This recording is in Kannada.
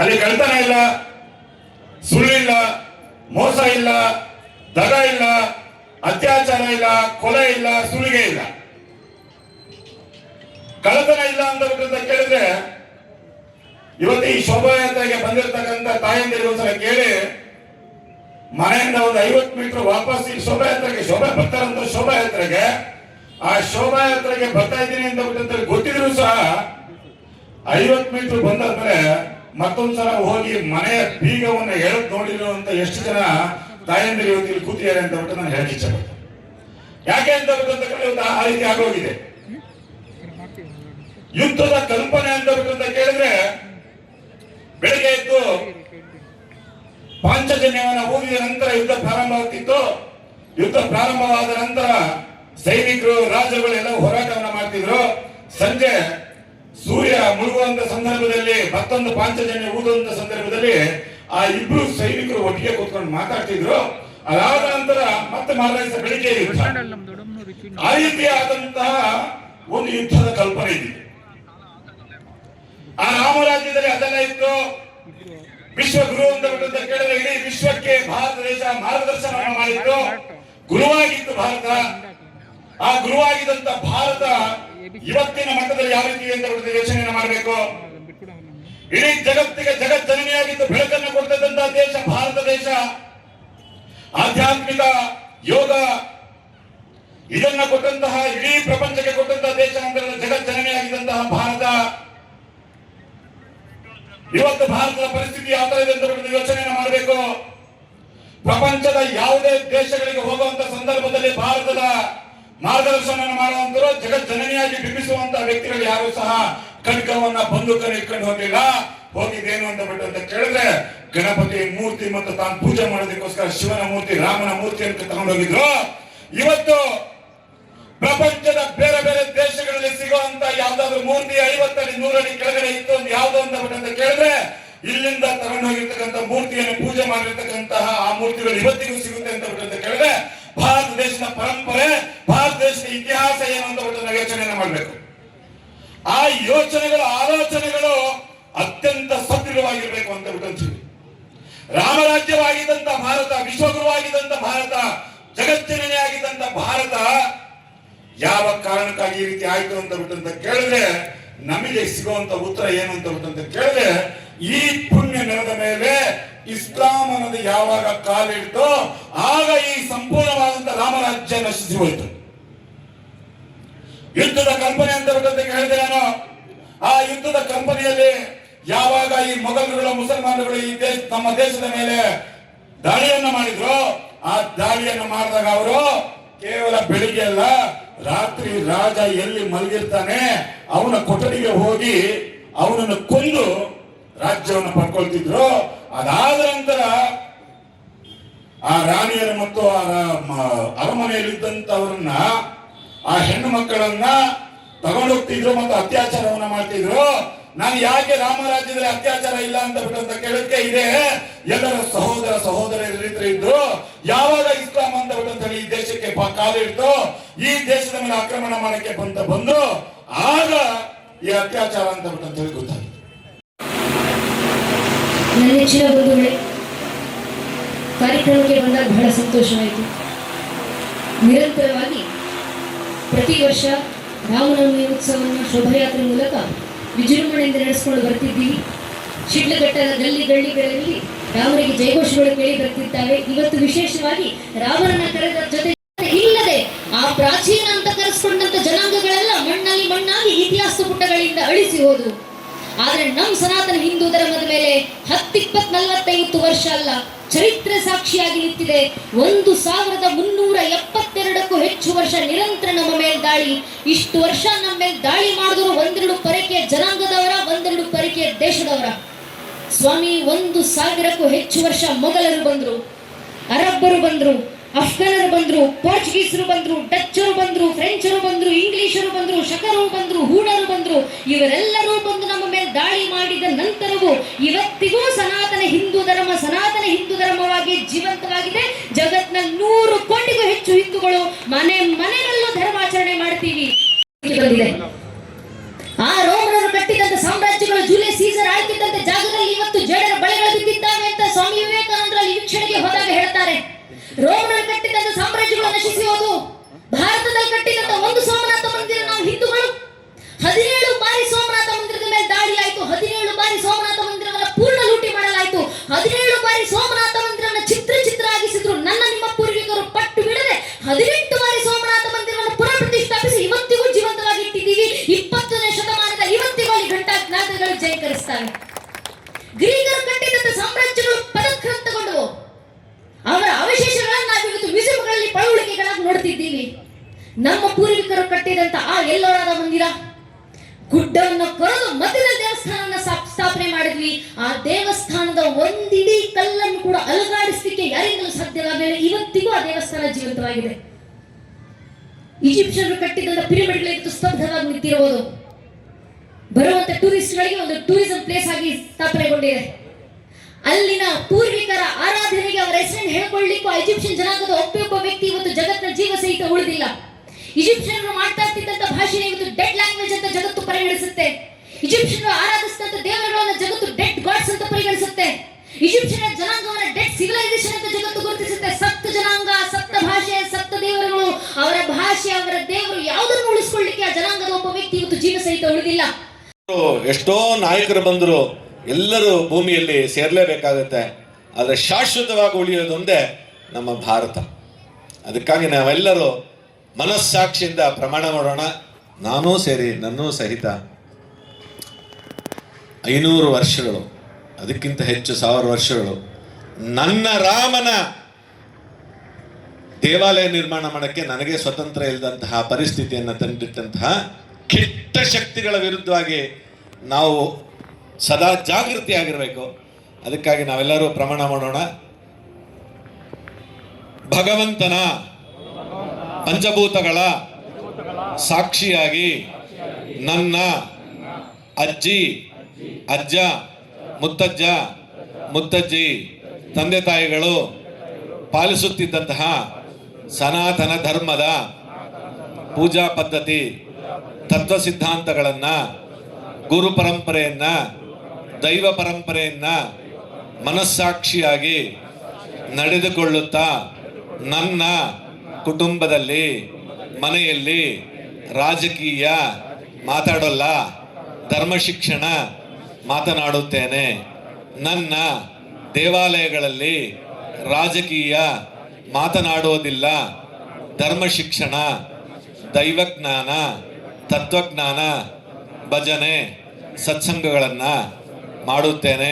ಅಲ್ಲಿ ಕಳ್ತನ ಇಲ್ಲ, ಸುಳ್ಳಿಲ್ಲ, ಮೋಸ ಇಲ್ಲ, ದಗ ಇಲ್ಲ, ಅತ್ಯಾಚಾರ ಇಲ್ಲ, ಕೊಲೆ ಇಲ್ಲ, ಸುಲಿಗೆ ಇಲ್ಲ. ಕಳ್ಳತನ ಇಲ್ಲ ಅಂತ ಕೇಳಿದ್ರೆ ಇವತ್ತು ಈ ಶೋಭಾಯಾತ್ರೆಗೆ ಬಂದಿರತಕ್ಕಂಥ ತಾಯಂದಿರು ಒಂದ್ಸಲ ಕೇಳಿ, ಮನೆಯಿಂದ ಒಂದು 50 ಮೀಟರ್ ವಾಪಸ್ ಈ ಶೋಭಾಯಾತ್ರೆಗೆ ಬರ್ತಾರಂತ ಶೋಭಾಯಾತ್ರೆಗೆ ಆ ಶೋಭಾಯಾತ್ರೆಗೆ ಬರ್ತಾ ಇದ್ದೀನಿ ಅಂತ ಗೊತ್ತಿದ್ರು ಸಹ 50 ಮೀಟರ್ ಬಂದಾದ್ಮೇಲೆ ಮತ್ತೊಂದ್ಸಲ ಹೋಗಿ ಮನೆಯ ಬೀಗವನ್ನು ಎಳೆದು ನೋಡಿರುವಂತ ಎಷ್ಟು ಜನ ತಾಯಂದಿರು ಇವತ್ತು ಇಲ್ಲಿ ಕೂತಿದ್ದಾರೆ ಅಂತ ಬಿಟ್ಟು ನಾನು ಹೇಳಕ್ಕೆ ಇಚ್ಛೆ ಪಡ್ತೇನೆ. ಯಾಕೆ ಅಂತ ಇವತ್ತು ಆ ರೀತಿ ಆಗೋಗಿದೆ. ಯುದ್ಧದ ಕಲ್ಪನೆ ಅಂತ ಕೇಳಿದ್ರೆ ಬೆಳಿಗ್ಗೆ ಎದ್ದು ಪಾಂಚಜನ್ಯವನ್ನು ಓದಿದ ನಂತರ ಯುದ್ಧ ಪ್ರಾರಂಭ ಆಗ್ತಿತ್ತು. ಯುದ್ಧ ಪ್ರಾರಂಭವಾದ ನಂತರ ಸೈನಿಕರು ರಾಜರುಗಳೆಲ್ಲ ಹೋರಾಟವನ್ನ ಮಾಡ್ತಿದ್ರು. ಸಂಜೆ ಸೂರ್ಯ ಮುಳುಗುವಂತ ಸಂದರ್ಭದಲ್ಲಿ ಮತ್ತೊಂದು ಪಾಂಚಜನ್ಯ ಊದುವಂತ ಸಂದರ್ಭದಲ್ಲಿ ಆ ಇಬ್ರು ಸೈನಿಕರು ಒಟ್ಟಿಗೆ ಕೂತ್ಕೊಂಡು ಮಾತಾಡ್ತಿದ್ರು. ಅದಾದ ನಂತರ ಮತ್ತೆ ಮಾರನೇ ದಿವಸ ಬೆಳಿಗ್ಗೆ ಯುದ್ಧ. ಆ ರೀತಿಯಾದಂತಹ ಒಂದು ಯುದ್ಧದ ಕಲ್ಪನೆ ಇದೆ. ಆ ರಾಮರಾಜ್ಯದಲ್ಲಿ ಅದೆಲ್ಲ ಇತ್ತು. ವಿಶ್ವಗುರು ಅಂತ ಕೇಳಿದ್ರೆ ಇಡೀ ವಿಶ್ವಕ್ಕೆ ಭಾರತ ದೇಶ ಮಾರ್ಗದರ್ಶನವನ್ನು ಮಾಡಿತ್ತು. ಗುರುವಾಗಿತ್ತು ಭಾರತ. ಆ ಗುರುವಾಗಿದ್ದಂತ ಭಾರತ ಇವತ್ತಿನ ಮಟ್ಟದಲ್ಲಿ ಯಾವ ರೀತಿ ಅಂತ ಯೋಚನೆಯನ್ನು ಮಾಡಬೇಕು. ಇಡೀ ಜಗತ್ತಿಗೆ ಜಗಜ್ಜನನಿಯಾಗಿದ್ದು ಬೆಳಕನ್ನು ಕೊಡ್ತಕ್ಕಂತಹ ದೇಶ ಭಾರತ ದೇಶ. ಆಧ್ಯಾತ್ಮಿಕ ಯೋಗ ಇದನ್ನ ಕೊಟ್ಟಂತಹ ಇಡೀ ಪ್ರಪಂಚಕ್ಕೆ ಕೊಟ್ಟಂತಹ ದೇಶ ಅಂದ್ರೆ ಜಗಜ್ಜನನಿಯಾಗಿದ್ದಂತಹ ಭಾರತ. ಇವತ್ತು ಭಾರತದ ಪರಿಸ್ಥಿತಿ ಯಾವ ತರ ಇದೆ ಅಂತ ಯೋಚನೆಯನ್ನು ಮಾಡಬೇಕು. ಪ್ರಪಂಚದ ಯಾವುದೇ ದೇಶಗಳಿಗೆ ಹೋಗುವಂತ ಸಂದರ್ಭದಲ್ಲಿ ಭಾರತದ ಮಾರ್ಗದರ್ಶನ ಮಾಡುವಂತರು ಜಗಜ್ಜನನಿಯಾಗಿ ಬಿಂಬಿಸುವಂತಹ ವ್ಯಕ್ತಿಗಳು ಯಾರು ಸಹ ಖಡ್ಗವನ್ನ ಬಂದೂಕನ್ನು ಇಟ್ಕೊಂಡು ಹೋಗಿಲ್ಲ. ಹೋಗಿದ್ದೇನು ಅಂತ ಬಿಟ್ಟು ಅಂತ ಕೇಳಿದ್ರೆ ಗಣಪತಿ ಮೂರ್ತಿ ಮತ್ತು ತಾನು ಪೂಜೆ ಮಾಡೋದಕ್ಕೋಸ್ಕರ ಶಿವನ ಮೂರ್ತಿ ರಾಮನ ಮೂರ್ತಿ ಅಂತ ತಗೊಂಡೋಗಿದ್ರು. ಇವತ್ತು ಪ್ರಪಂಚದ ಬೇರೆ ಬೇರೆ ದೇಶಗಳಲ್ಲಿ ಸಿಗುವಂತ ಯಾವ್ದಾದ್ರು ಮೂರ್ತಿ 50 ಅಡಿ 100 ಅಡಿ ಕೆಳಗಡೆ ಇತ್ತು ಅಂತ ಯಾವ್ದು ಅಂತ ಬಿಟ್ಟು ಅಂತ ಕೇಳಿದ್ರೆ ಇಲ್ಲಿಂದ ತಗೊಂಡೋಗಿರ್ತಕ್ಕಂಥ ಮೂರ್ತಿಯನ್ನು ಪೂಜೆ ಮಾಡಿರ್ತಕ್ಕಂತಹ ಆ ಮೂರ್ತಿಗಳು ಇವತ್ತಿಗೂ ಸಿಗುತ್ತೆ ಅಂತ ಬಿಟ್ಟು ಅಂತ ಕೇಳಿದ್ರೆ ಭಾರತ ದೇಶದ ಪರಂಪರೆ ಭಾರತ ದೇಶದ ಇತಿಹಾಸ ಏನು ಅಂತ ಬಿಟ್ಟು ನಾವು ಯೋಚನೆಯನ್ನು ಮಾಡಬೇಕು. ಆ ಯೋಚನೆಗಳು ಆಲೋಚನೆಗಳು ಅತ್ಯಂತ ಸದೃಢವಾಗಿರ್ಬೇಕು ಅಂತ ಬಿಟ್ಟು ರಾಮರಾಜ್ಯವಾಗಿದ್ದಂತ ಭಾರತ, ವಿಶ್ವಗುರುವಾಗಿದ್ದಂತ ಭಾರತ, ಜಗಜ್ಜನನಿಯಾಗಿದ್ದಂತ ಭಾರತ ಯಾವ ಕಾರಣಕ್ಕಾಗಿ ಈ ರೀತಿ ಆಯ್ತು ಅಂತ ಬಿಟ್ಟಂತ ಕೇಳಿದ್ರೆ ನಮಗೆ ಸಿಗುವಂತ ಉತ್ತರ ಏನು ಅಂತ ಬಿಟ್ಟಂತ ಕೇಳಿದ್ರೆ ಈ ಪುಣ್ಯ ನೆಲದ ಮೇಲೆ ಇಸ್ಲಾಂ ಅನ್ನೋದು ಯಾವಾಗ ಕಾಲಿಡ್ತೋ ಆಗ ಈ ಸಂಪೂರ್ಣವಾದಂತ ರಾಮರಾಜ್ಯ ನಶಿಸಿ ಹೋಯಿತು. ಯುದ್ಧದ ಕಲ್ಪನೆ ಅಂತ ಬಿಟ್ಟಂತ ಹೇಳಿದ್ರೆ ನಾನು ಆ ಯುದ್ಧದ ಕಲ್ಪನೆಯಲ್ಲಿ ಯಾವಾಗ ಈ ಮೊಘಲರುಗಳು ಮುಸಲ್ಮಾನರುಗಳು ಈ ನಮ್ಮ ದೇಶದ ಮೇಲೆ ದಾಳಿಯನ್ನ ಮಾಡಿದ್ರು, ಆ ದಾಳಿಯನ್ನು ಮಾಡಿದಾಗ ಅವರು ಕೇವಲ ಬೆಳಿಗ್ಗೆ ಅಲ್ಲ ರಾತ್ರಿ ರಾಜ ಎಲ್ಲಿ ಮಲಗಿರ್ತಾನೆ ಅವನ ಕೊಠಡಿಗೆ ಹೋಗಿ ಅವನನ್ನು ಕೊಂದು ರಾಜ್ಯವನ್ನು ಪಡ್ಕೊಳ್ತಿದ್ರು. ಅದಾದ ನಂತರ ಆ ರಾಣಿಯರು ಮತ್ತು ಅರಮನೆಯಲ್ಲಿದ್ದಂತವರನ್ನ ಆ ಹೆಣ್ಣು ಮಕ್ಕಳನ್ನ ತಗೊಂಡೋಗ್ತಿದ್ರು ಮತ್ತು ಅತ್ಯಾಚಾರವನ್ನ ಮಾಡ್ತಿದ್ರು. ನಾನು ಯಾಕೆ ರಾಮರಾಜ್ಯದಲ್ಲಿ ಅತ್ಯಾಚಾರ ಇಲ್ಲ ಅಂತ ಬಿಟ್ಟಂತ ಕೇಳಕ್ಕೆ ಇದೆ. ಎಲ್ಲರ ಸಹೋದರ ಇದ್ರು. ಯಾವಾಗ ಇಸ್ಲಾಂ ಅಂತ ಬಿಟ್ಟಂತ ಈ ದೇಶಕ್ಕೆ ಕಾಲಿಡ್ತು, ಈ ದೇಶದ ಮೇಲೆ ಆಕ್ರಮಣ ಮಾಡಕ್ಕೆ ಬಂದು ಆಗ ಈ ಅತ್ಯಾಚಾರ ಅಂತ ಬಿಟ್ಟಂತ ಹೇಳಿ ಗೊತ್ತಾಯ್ತು. ನನ್ನ ನೆಚ್ಚಿನ ಬಂಧುಗಳೇ, ಕಾರ್ಯಕ್ರಮಕ್ಕೆ ಬಂದಾಗ ಬಹಳ ಸಂತೋಷವಾಯಿತು. ನಿರಂತರವಾಗಿ ಪ್ರತಿ ವರ್ಷ ರಾಮನವಮಿ ಉತ್ಸವವನ್ನು ಶೋಭಾಯಾತ್ರೆ ಮೂಲಕ ವಿಜೃಂಭಣೆಯಿಂದ ನಡೆಸಿಕೊಂಡು ಬರ್ತಿದ್ದೀವಿ. ಶಿಡ್ಲಘಟ್ಟದ ಗಲ್ಲಿಗಳಲ್ಲಿ ರಾಮನಿಗೆ ಜಯಘೋಷಗಳು ಕೇಳಿ ಬರ್ತಿದ್ದಾವೆ. ಇವತ್ತು ವಿಶೇಷವಾಗಿ ರಾಮನನ್ನ ಕರೆದ ಜೊತೆ ಇಲ್ಲದೆ ಆ ಪ್ರಾಚೀನ ಅಂತ ಕರೆಸ್ಕೊಂಡಂತ ಜನಾಂಗಗಳೆಲ್ಲ ಮಣ್ಣಲ್ಲಿ ಮಣ್ಣಾಗಿ ಇತಿಹಾಸ ಪುಟಗಳಿಂದ ಅಳಿಸಿ ಹೋದವು. ಆದ್ರೆ ನಮ್ಮ ಸನಾತನ ಹಿಂದೂ ಧರ್ಮದ ಮೇಲೆ 10, 20, 40, 50 ವರ್ಷ ಅಲ್ಲ, ಚರಿತ್ರೆ ಸಾಕ್ಷಿಯಾಗಿ ನಿಂತಿದೆ. 1372ಕ್ಕೂ ಹೆಚ್ಚು ವರ್ಷ ನಿರಂತರ ನಮ್ಮ ಮೇಲೆ ದಾಳಿ. ಇಷ್ಟು ವರ್ಷ ನಮ್ಮ ಮೇಲೆ ದಾಳಿ ಮಾಡಿದ್ರು 1-2 ಪರಕೀಯ ಜನಾಂಗದವರ, 1-2 ಪರಕೀಯ ದೇಶದವರ. ಸ್ವಾಮಿ 1000ಕ್ಕೂ ಹೆಚ್ಚು ವರ್ಷ ಮೊಘಲರು ಬಂದ್ರು, ಅರಬ್ಬರು ಬಂದ್ರು, ಅಫ್ಘಾನರು ಬಂದ್ರು, ಪೋರ್ಚುಗೀಸರು ಬಂದ್ರು, ಡಚ್ಚರು ಬಂದ್ರು, ಫ್ರೆಂಚರು ಬಂದ್ರು, ಇಂಗ್ಲಿಷರು ಬಂದ್ರು, ಶಕರು ಬಂದ್ರು, ಹೂಣರು ಬಂದ್ರು. ಇವರೆಲ್ಲರೂ ಬಂದು ನಮ್ಮ ಮೇಲೆ ದಾಳಿ ಮಾಡಿದ ನಂತರವೂ ಇವತ್ತಿಗೂ ಸನಾತನ ಹಿಂದೂ ಧರ್ಮವಾಗಿ ಜೀವಂತವಾಗಿದೆ. ಜಗತ್ನ 100 ಕೋಟಿಗೂ ಹೆಚ್ಚು ಹಿಂದೂಗಳು ಮನೆಯಲ್ಲೂ ಧರ್ಮಾಚರಣೆ ಮಾಡ್ತೀವಿ. ಆ ರೋಮನರು ಕಟ್ಟಿದಂತ ಸಾಮ್ರಾಜ್ಯಗಳು, ಜೂಲಿಯಸ್ ಸೀಸರ್ ಆಳ್ತಿದ್ದಂತ ಜಾಗದಲ್ಲಿ ಇವತ್ತು ಜೇಡರ ಬಳೆಗಳು ಬಿದ್ದಿದ್ದಾವೆ ಅಂತ ಸ್ವಾಮಿ ವಿವೇಕಾನಂದರು ಅಲ್ಲಿ ವೀಕ್ಷಣೆಗೆ ಹೋದಾಗ ಹೇಳ್ತಾರೆ. ರೋಮನರು ಕಟ್ಟಿದಂತ ಸಾಮ್ರಾಜ್ಯಗಳು ನಶಿಸಿ ಹೋದು. ಭಾರತದಲ್ಲಿ ಕಟ್ಟಿದಂತ ಒಂದು ಸೋಮನಾಥ ಮಂದಿರ ನಾವು ಹಿಂದೂಗಳು 17 ಬಾರಿ ಸೋಮನಾಥ ಮಂದಿರದ ಮೇಲೆ ದಾಳಿ ಆಯ್ತು. 17 ಬಾರಿ ಸೋಮನಾಥ ಮಂದಿರವನ್ನ ಪೂರ್ಣ ಲೂಟಿ ಮಾಡಲಾಯ್ತು. 17 ಬಾರಿ ಸೋಮನಾಥ ಮಂದಿರವನ್ನು ಚಿತ್ರ ಆಗಿಸಿದ್ರು. ನನ್ನ ನಿಮ್ಮ ಪೂರ್ವಿಕರು ಪಟ್ಟು ಬಿಡದೆ 18 ಬಾರಿ ಸೋಮನಾಥ ಮಂದಿರವನ್ನು ಪುನಃ ಪ್ರತಿಷ್ಠಾಪಿಸಿ ಇವತ್ತಿಗೂ ಜೀವಂತವಾಗಿ ಇಟ್ಟಿದ್ದೀವಿ. 20ನೇ ಶತಮಾನದ ಇವತ್ತಿಗೂ ಅಲ್ಲಿ ಘಂಟಾನಾದಗಳು ಜಯಕರಿಸ್ತವೆ. ಗ್ರೀಕರು ಕಟ್ಟಿದಂತ ಸಾಮ್ರಾಜ್ಯಗಳು ಪದಕ್ರಾಂತಗೊಂಡವು. ಅವರ ಅವಶೇಷಗಳನ್ನು ನಾವಿವತ್ತು ಮ್ಯೂಸಿಯಂಗಳಲ್ಲಿ ಪಳವಳಿಕೆಗಳಾಗಿ ನೋಡ್ತಿದ್ದೀವಿ. ನಮ್ಮ ಪೂರ್ವಿಕರು ಕಟ್ಟಿದಂತ ಆ ಎಲ್ಲೋರಾದ ಮಂದಿರ, ಗುಡ್ಡವನ್ನು ಕೊರೆದು ಮಧ್ಯದಲ್ಲಿ ದೇವಸ್ಥಾನವನ್ನು ಸ್ಥಾಪನೆ ಮಾಡಿದ್ವಿ. ಆ ದೇವಸ್ಥಾನದ ಒಂದಿಡೀ ಕಲ್ಲನ್ನು ಕೂಡ ಅಲುಗಾಡಿಸಲಿಕ್ಕೆ ಯಾರಿಂದಲೂ ಸಾಧ್ಯವಾಗಲಿಲ್ಲ. ಇವತ್ತಿಗೂ ಆ ದೇವಸ್ಥಾನ ಜೀವಂತವಾಗಿದೆ. ಈಜಿಪ್ಷಿಯನ್ರು ಕಟ್ಟಿದಂತ ಪಿರಮಿಡ್ಗಳು ಇವತ್ತು ಸ್ತಬ್ಧವಾಗಿ ನಿಂತಿರುವುದು. ಬರುವಂತ ಟೂರಿಸ್ಟ್ಗಳಿಗೆ ಒಂದು ಟೂರಿಸಂ ಪ್ಲೇಸ್ ಆಗಿ ಸ್ಥಾಪನೆಗೊಂಡಿದೆ. ಅಲ್ಲಿನ ಪೂರ್ವಿಕರ ಆರಾಧನೆಗೆ ಅವರ ಹೆಸರನ್ನು ಹೇಳ್ಕೊಳ್ಳಿಕ್ಕೂ ಈಜಿಪ್ಷಿಯನ್ ಜನಾಂಗದ ಒಬ್ಬ ವ್ಯಕ್ತಿ ಇವತ್ತು ಜಗತ್ತಿನ ಜೀವ ಸಹಿತ ಉಳಿದಿಲ್ಲ. ಈಜಿಪ್ಷಿಯನ್ರು ಮಾಡ್ತಾ ಇದ್ದಂತ ಭಾಷೆ ಇವತ್ತು ಡೆಡ್ ಲ್ಯಾಂಗ್ವೇಜ್ ಅಂತ ಜಗತ್ತು ಪರಿಗಣಿಸುತ್ತೆ. ಈಜಿಪ್ಷಿಯನ್ರು ಆರಾಧಿಸಿದಂತ ದೇವರುಗಳನ್ನು ಜಗತ್ತು ಡೆಡ್ ಗಾಡ್ಸ್ ಅಂತ ಪರಿಗಣಿಸುತ್ತೆ. ಈಜಿಪ್ಷಿಯನ್ ಜನಾಂಗವನ್ನ ಡೆಡ್ ಸಿವಿಲೈಸೇಷನ್ ಅಂತ ಜಗತ್ತು ಗುರುತಿಸುತ್ತೆ. ಸತ್ತ ಜನಾಂಗ, ಸತ್ತ ಭಾಷೆ, ಸತ್ತ ದೇವರುಗಳು, ಅವರ ಭಾಷೆ, ಅವರ ದೇವರು ಯಾವುದನ್ನು ಉಳಿಸ್ಕೊಳ್ಳಿಕ್ಕೆ ಆ ಜನಾಂಗದ ಒಬ್ಬ ವ್ಯಕ್ತಿ ಇವತ್ತು ಜೀವ ಸಹಿತ ಉಳಿದಿಲ್ಲ. ಎಷ್ಟೋ ನಾಯಕರು ಬಂದರು, ಎಲ್ಲರೂ ಭೂಮಿಯಲ್ಲಿ ಸೇರಲೇಬೇಕಾಗುತ್ತೆ. ಆದರೆ ಶಾಶ್ವತವಾಗಿ ಉಳಿಯೋದೊಂದೇ ನಮ್ಮ ಭಾರತ. ಅದಕ್ಕಾಗಿ ನಾವೆಲ್ಲರೂ ಮನಸ್ಸಾಕ್ಷಿಯಿಂದ ಪ್ರಮಾಣ ಮಾಡೋಣ. ನಾನೂ ಸೇರಿ, ನನ್ನೂ ಸಹಿತ 500 ವರ್ಷಗಳು, ಅದಕ್ಕಿಂತ ಹೆಚ್ಚು 1000 ವರ್ಷಗಳು ನನ್ನ ರಾಮನ ದೇವಾಲಯ ನಿರ್ಮಾಣ ಮಾಡೋಕ್ಕೆ ನನಗೆ ಸ್ವತಂತ್ರ ಇಲ್ಲದಂತಹ ಪರಿಸ್ಥಿತಿಯನ್ನು ತಂದಿಟ್ಟಂತಹ ಕೆಟ್ಟ ಶಕ್ತಿಗಳ ವಿರುದ್ಧವಾಗಿ ನಾವು ಸದಾ ಜಾಗೃತಿಯಾಗಿರಬೇಕು. ಅದಕ್ಕಾಗಿ ನಾವೆಲ್ಲರೂ ಪ್ರಮಾಣ ಮಾಡೋಣ. ಭಗವಂತನ ಪಂಚಭೂತಗಳ ಸಾಕ್ಷಿಯಾಗಿ ನನ್ನ ಅಜ್ಜಿ, ಅಜ್ಜ, ಮುತ್ತಜ್ಜ, ಮುತ್ತಜ್ಜಿ, ತಂದೆ ತಾಯಿಗಳು ಪಾಲಿಸುತ್ತಿದ್ದಂತಹ ಸನಾತನ ಧರ್ಮದ ಪೂಜಾ ಪದ್ಧತಿ, ತತ್ವ ಸಿದ್ಧಾಂತಗಳನ್ನು, ಗುರು ಪರಂಪರೆಯನ್ನು, ದೈವ ಪರಂಪರೆಯನ್ನು ಮನಸ್ಸಾಕ್ಷಿಯಾಗಿ ನಡೆದುಕೊಳ್ಳುತ್ತಾ ನನ್ನ ಕುಟುಂಬದಲ್ಲಿ, ಮನೆಯಲ್ಲಿ ರಾಜಕೀಯ ಮಾತಾಡೋಲ್ಲ, ಧರ್ಮ ಶಿಕ್ಷಣ ಮಾತನಾಡುತ್ತೇನೆ. ನನ್ನ ದೇವಾಲಯಗಳಲ್ಲಿ ರಾಜಕೀಯ ಮಾತನಾಡುವುದಿಲ್ಲ. ಧರ್ಮ ಶಿಕ್ಷಣ, ದೈವಜ್ಞಾನ, ತತ್ವಜ್ಞಾನ, ಭಜನೆ, ಸತ್ಸಂಗಗಳನ್ನು ಮಾಡುತ್ತೇನೆ.